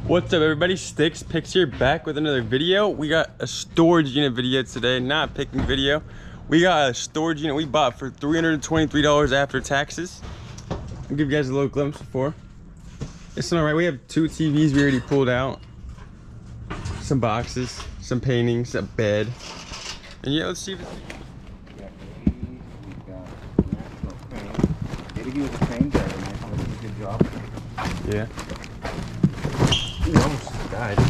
What's up everybody, Stixx Picks here, back with another video. We got a storage unit video today, not a picking video. We got a storage unit we bought for $323 after taxes. I'll give you guys a little glimpse before. It's all right. We have two TVs we already pulled out, some boxes, some paintings, a bed, and yeah, let's see if it's... Maybe he was a train driver, man. That was a good job. Yeah. He almost died. Make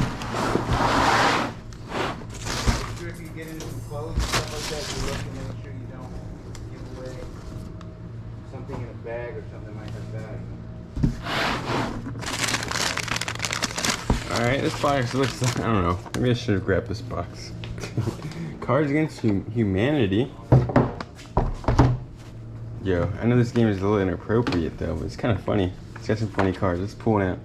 sure if you get into some clothes and stuff like that, you look and make sure you don't give away something in a bag or something that might have value. Alright, this box looks like, I don't know, maybe I should have grabbed this box. Cards Against Humanity. Yo, I know this game is a little inappropriate though, but it's kind of funny. It's got some funny cards. Let's pull it out.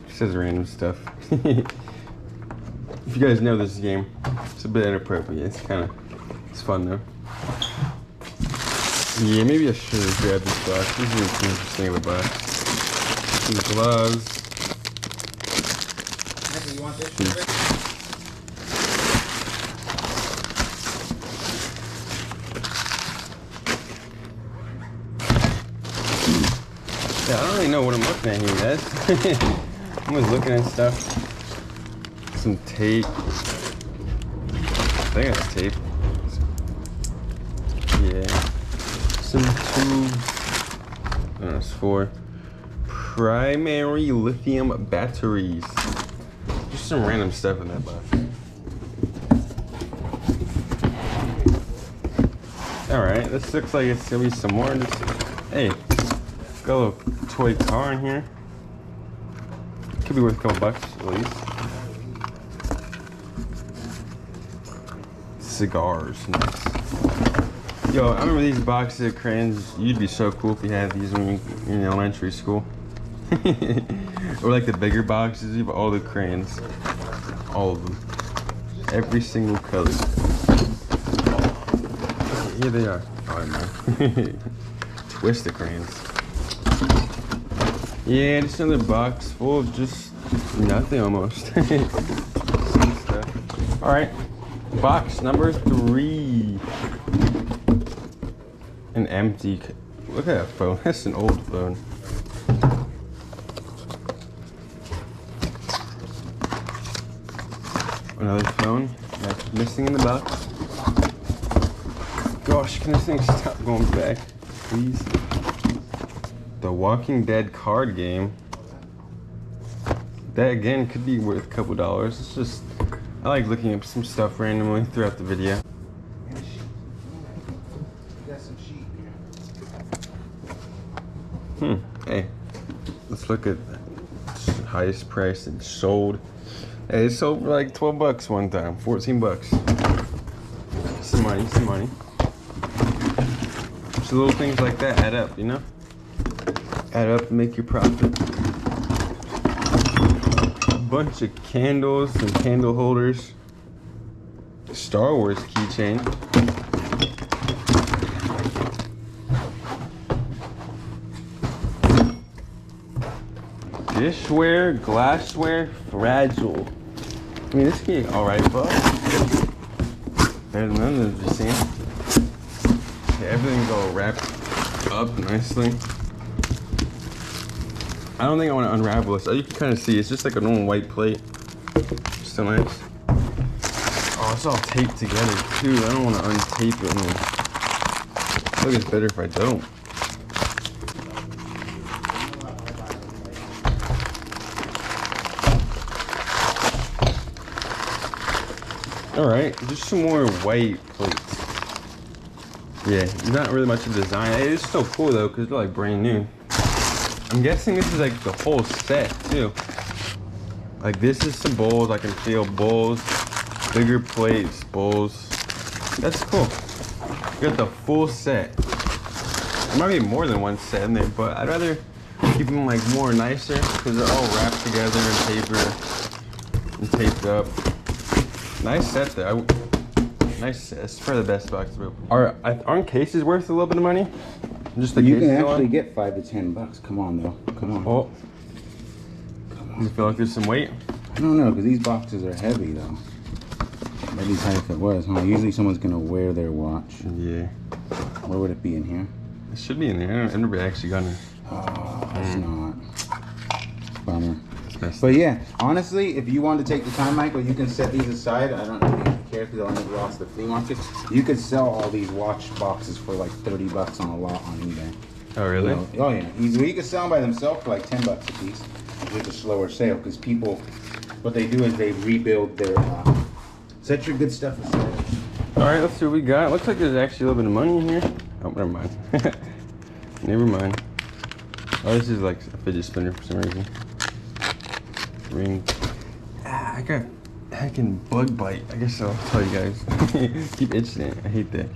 It says random stuff. If you guys know this game, it's a bit inappropriate. It's fun though. Yeah, maybe I should have grabbed this box. This is interesting of a box. Some gloves. You want this? Yeah, I don't really know what I'm looking at here, guys. I'm just looking at stuff. Some tape. I think it's tape. Yeah. Some tubes. That's for primary lithium batteries. Just some random stuff in that box. Alright, this looks like it's gonna be some more. Hey, got a little toy car in here. Could be worth a couple bucks at least. Cigars, nice. Yo, I remember these boxes of crayons. You'd be so cool if you had these when you're in elementary school. Or like the bigger boxes, you have all the crayons. All of them. Every single color. Okay, here they are. Oh, no. Twist the crayons. Yeah, just another box full of just nothing almost. Some stuff. Alright, box number 3. An empty. Look at that phone. That's an old phone. Another phone that's missing in the box. Gosh, can this thing stop going back, please? The Walking Dead card game. That again could be worth a couple dollars. It's just, I like looking up some stuff randomly throughout the video. Hey, let's look at the highest price and sold. Hey, it sold for like 12 bucks one time, 14 bucks. Some money, some money. So little things like that add up, you know? Add up and make your profit. A bunch of candles and candle holders. Star Wars keychain. Dishware, glassware, fragile. I mean, this can be alright, but better than none of them just seen. Okay, everything's all wrapped up nicely. I don't think I want to unravel this. You can kind of see it's just like a normal white plate. So nice. Oh, it's all taped together too. I don't want to untape it. I think it's better if I don't. Alright, just some more white plates. Yeah, not really much of design. It is so cool though, because they're like brand new. I'm guessing this is like the whole set too. Like this is some bowls, I can feel bowls, bigger plates, bowls. That's cool. You got the full set. There might be more than one set in there, but I'd rather keep them like more nicer because they're all wrapped together in paper and taped up. Nice set though. Nice set. It's probably the best box ever. Aren't cases worth a little bit of money? Just the you cases can alone? actually get $5 to $10. Come on though. Come on. Oh. Does it feel like there's some weight? I don't know, because these boxes are heavy though. That'd be tight if it was, huh? Usually someone's gonna wear their watch. Yeah. Where would it be in here? It should be in there. I've never actually gotten it. Oh, it's not. Bummer. It's But yeah, honestly, if you want to take the time, Michael, you can set these aside. I don't really care because I'll never lost the flea market. You could sell all these watch boxes for like 30 bucks on a lot on eBay. Oh, really? You know, oh yeah, easily. You could sell them by themselves for like 10 bucks a piece. It's just a slower sale because people, what they do is they rebuild their, set your good stuff aside. All right, let's see what we got. Looks like there's actually a little bit of money in here. Oh, never mind. Never mind. Oh, this is like a fidget spinner for some reason. Ring. Ah, I got heckin' bug bite. I guess I'll tell you guys. Keep itching it. I hate that.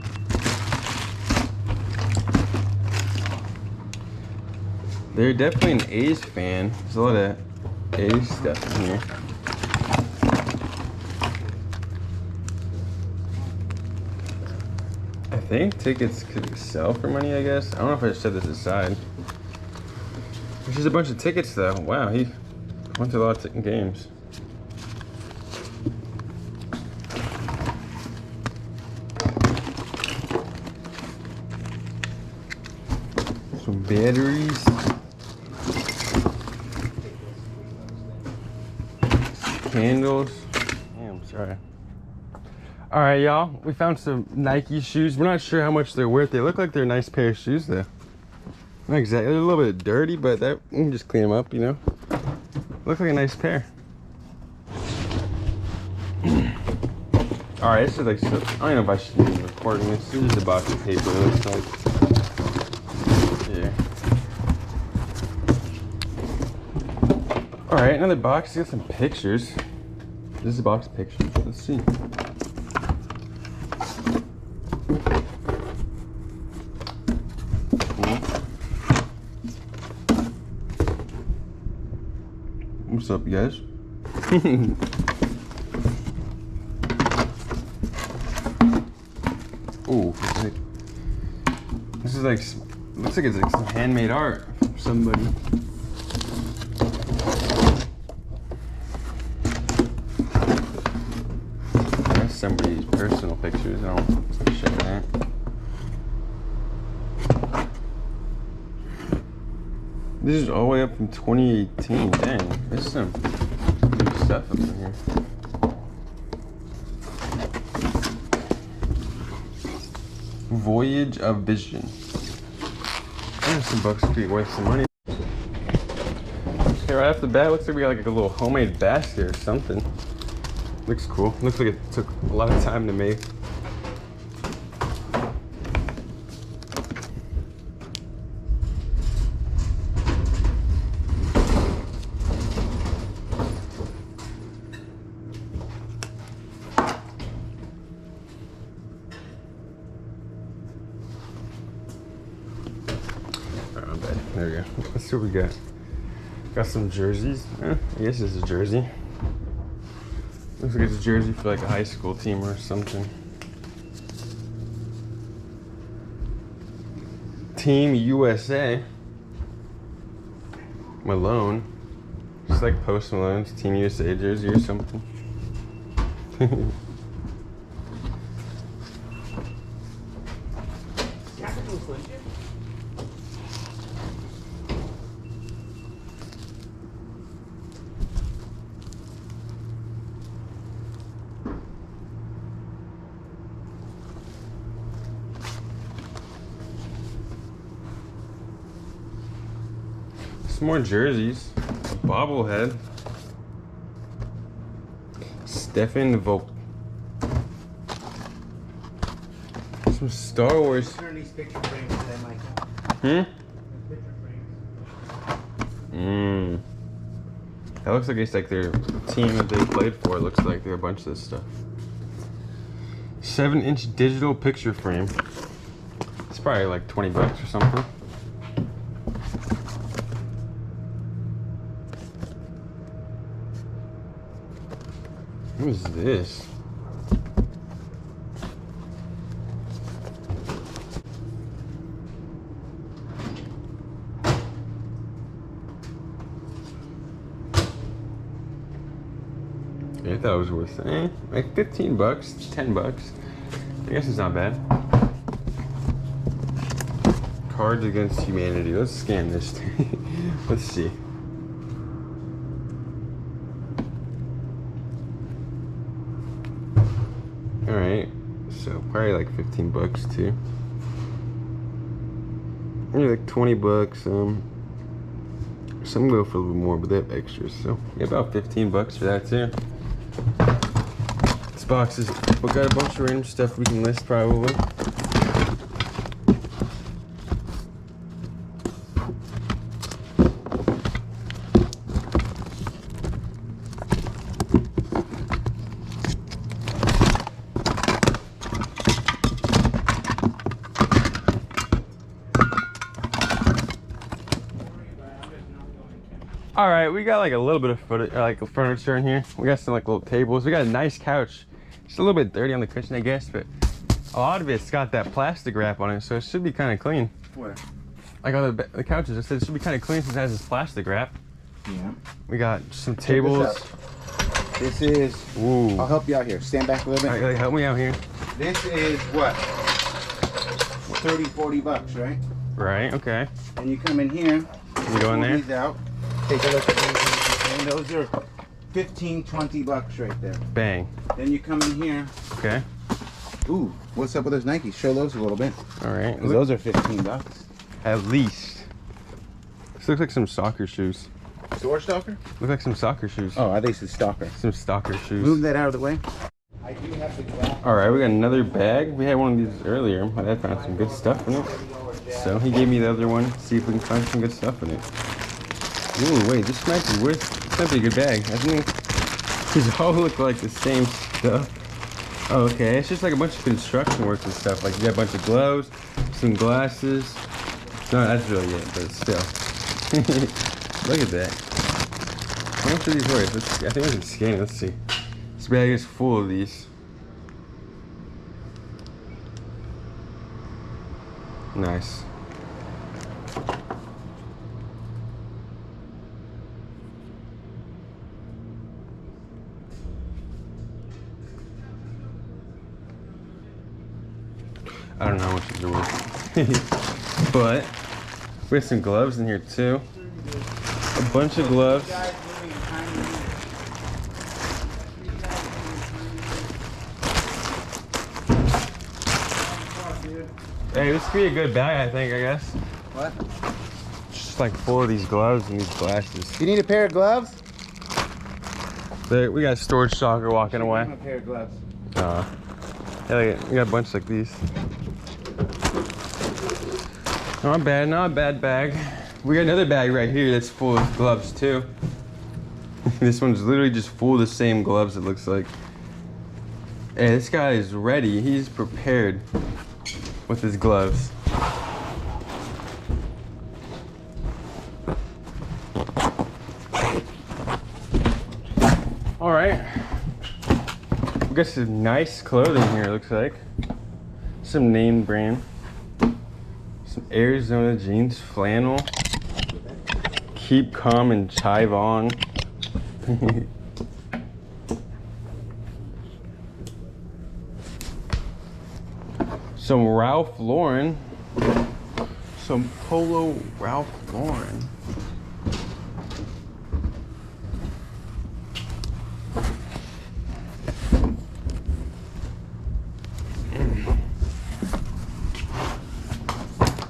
They're definitely an A's fan. There's a lot of A's stuff in here. I think tickets could sell for money, I guess. I don't know if I should set this aside. There's just a bunch of tickets though. Wow, he went to a lot of games. Some batteries. Candles. Damn, sorry. All right, y'all. We found some Nike shoes. We're not sure how much they're worth. They look like they're a nice pair of shoes, though. Not exactly. They're a little bit dirty, but that we can just clean them up, you know. Look like a nice pair. All right, this is like. So, I don't know if I should be recording this. This is a box of paper. It looks like. Yeah. All right, another box. Got some pictures. This is a box of pictures. Let's see. What's up, you guys? Ooh, this is like, looks like it's like some handmade art from somebody. That's somebody's personal pictures. I don't show that. This is all the way up from 2018. Dang, there's some good stuff up in here. Voyage of Vision. There's some books could be worth some money. Okay, right off the bat, looks like we got like a little homemade basket or something. Looks cool. Looks like it took a lot of time to make. There we go. Let's see what we got. Got some jerseys. I guess it's a jersey. Looks like it's a jersey for like a high school team or something. Team USA. Malone. Just like Post Malone's Team USA jersey or something. Some more jerseys. A bobblehead. Stephen Volk. Some Star Wars. What are these picture frames today, Michael? Picture frames. That looks like it's like their team that they played for. It looks like they're a bunch of this stuff. 7-inch digital picture frame. It's probably like 20 bucks or something. What is this? I thought it was worth like 15 bucks, 10 bucks. I guess it's not bad. Cards Against Humanity. Let's scan this. Let's see. All right, so probably like 15 bucks too. Maybe like 20 bucks. Some go for a little more, but they have extras, so yeah, about 15 bucks for that too. This box is, we got a bunch of random stuff we can list probably. All right, we got like a little bit of furniture in here. We got some like little tables. We got a nice couch. It's a little bit dirty on the cushion, I guess, but a lot of it's got that plastic wrap on it, so it should be kind of clean. Where? Like on the couches, I said it should be kind of clean since it has this plastic wrap. Yeah. We got some tables. This is. Ooh. I'll help you out here. Stand back a little bit. All right, help me out here. This is what? 30, 40 bucks, right? Right. Okay. And you come in here. You go in there. These out. Take a look at these, and those are 15, 20 bucks right there. Bang. Then you come in here. Okay. Ooh, what's up with those Nikes? Show those a little bit. All right. Those are 15 bucks. At least. This looks like some soccer shoes. Store stalker? Look like some soccer shoes. Oh, I think it's a stalker. Some stalker shoes. Move that out of the way. I do have the glass. All right, we got another bag. We had one of these earlier. My dad found some good stuff in it. So he gave me the other one. See if we can find some good stuff in it. Ooh, wait, this might be worth. This might be a good bag. I think these all look like the same stuff. Oh, okay, it's just like a bunch of construction work and stuff. Like you got a bunch of gloves, some glasses. No, that's really it, but still. Look at that. How much are these worth? Let's see. I think I can scan it. Let's see. This bag is full of these. Nice. I don't know how much these are worth. But we have some gloves in here too. A bunch of gloves. Hey, this could be a good bag, I think, I guess. What? Just like full of these gloves and these glasses. You need a pair of gloves? There, we got a storage stalker walking away. A pair of gloves. Yeah, we got a bunch like these. Not bad, not a bad bag. We got another bag right here that's full of gloves too. This one's literally just full of the same gloves, it looks like. Hey, this guy is ready. He's prepared with his gloves. All right. We got some nice clothing here, it looks like. Some name brand. Some Arizona jeans, flannel. Keep calm and chive on. Some Ralph Lauren. Some Polo Ralph Lauren.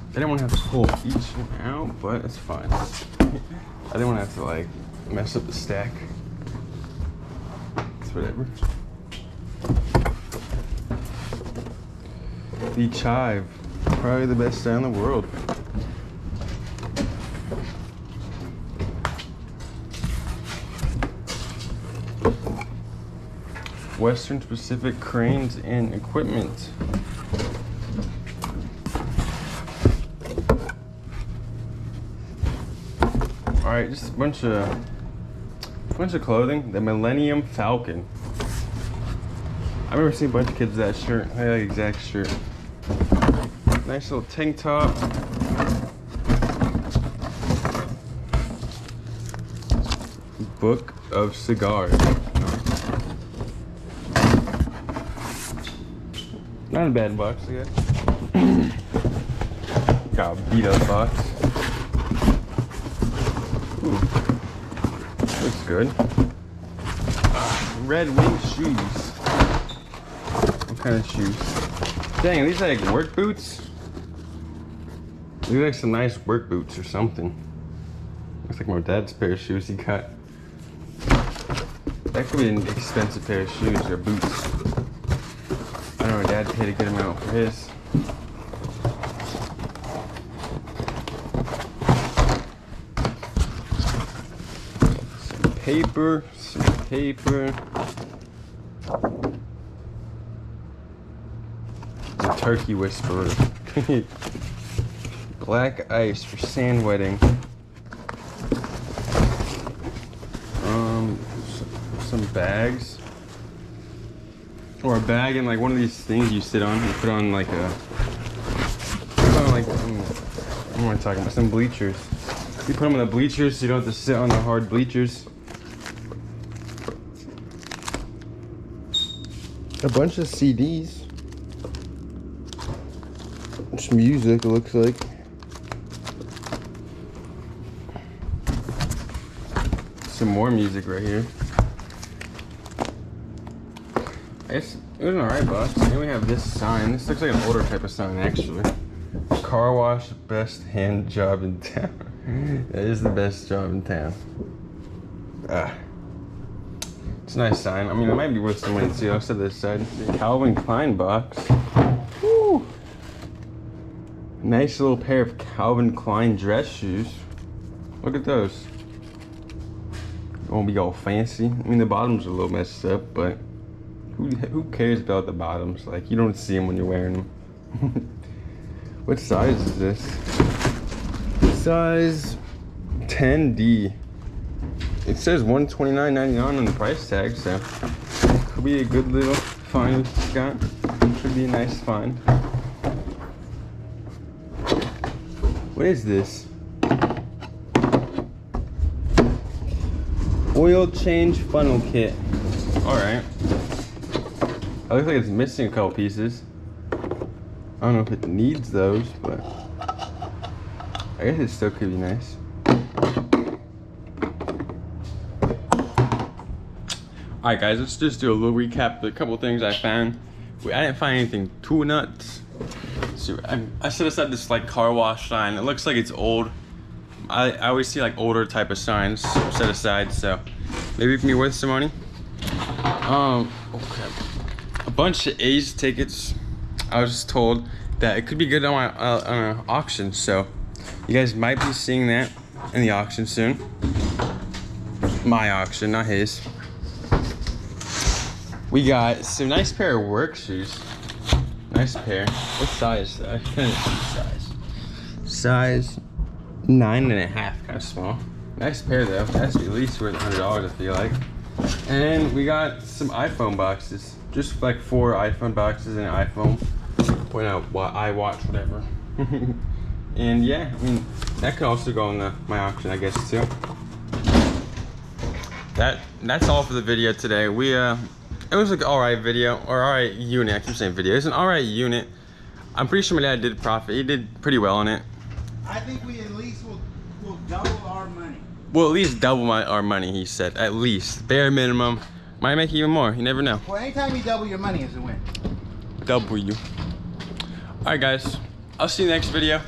I didn't want to have to pull each one out, but it's fine. I didn't want to have to like mess up the stack. It's whatever. The Chive, probably the best style in the world. Western Pacific cranes and equipment. All right, just a bunch of clothing. The Millennium Falcon. I remember seeing a bunch of kids with that shirt. I like the exact shirt. Nice little tank top. Book of Cigars. Not a bad box, I guess. Got a beat up box. Ooh. Looks good. Red Wing shoes. What kind of shoes? Dang, are these like work boots? These are like some nice work boots or something. Looks like my dad's pair of shoes he got. That could be an expensive pair of shoes or boots. I don't know, Dad paid to get him out for his. Some paper. The turkey whisperer. Black ice for sand wetting. Some bags. Or a bag and like one of these things you sit on. You put on like a, what am I talking about? Some bleachers. You put them on the bleachers so you don't have to sit on the hard bleachers. A bunch of CDs. Some music, it looks like. Some more music right here. It was an alright box. Then we have this sign. This looks like an older type of sign, actually. Car wash, best hand job in town. That is the best job in town. It's a nice sign. I mean, it might be worth some money too. I'll set this side. The Calvin Klein box. Woo! Nice little pair of Calvin Klein dress shoes. Look at those. Won't be all fancy. I mean, the bottoms are a little messed up, but who cares about the bottoms? Like, you don't see them when you're wearing them. What size is this? Size 10D. It says $129.99 on the price tag, so could be a good little find we got. Could be a nice find. What is this? Oil change funnel kit. Alright. It looks like it's missing a couple pieces. I don't know if it needs those, but I guess it still could be nice. Alright guys, let's just do a little recap of a couple things I found. I didn't find anything too nuts. So I set aside this like car wash sign. It looks like it's old. I always see like older type of signs set aside, so maybe it can be worth some money. Okay. A bunch of A's tickets. I was just told that it could be good on my on an auction, so you guys might be seeing that in the auction soon. My auction, not his. We got some nice pair of work shoes. Nice pair. What size? I couldn't see size. Size 9.5, kind of small. Nice pair though. That's at least worth $100, I feel like. And we got some iPhone boxes. Just like 4 iPhone boxes and an iPhone. Point out what iWatch, whatever. And yeah, I mean that could also go in my auction, I guess too. That's all for the video today. It was like an alright video, or alright unit. I keep saying video. It's an alright unit. I'm pretty sure my dad did profit. He did pretty well on it. I think we at least will double our money. We'll at least double our money, he said. At least. Bare minimum. Might make even more. You never know. Well, anytime you double your money is a win. W. Alright guys. I'll see you next video.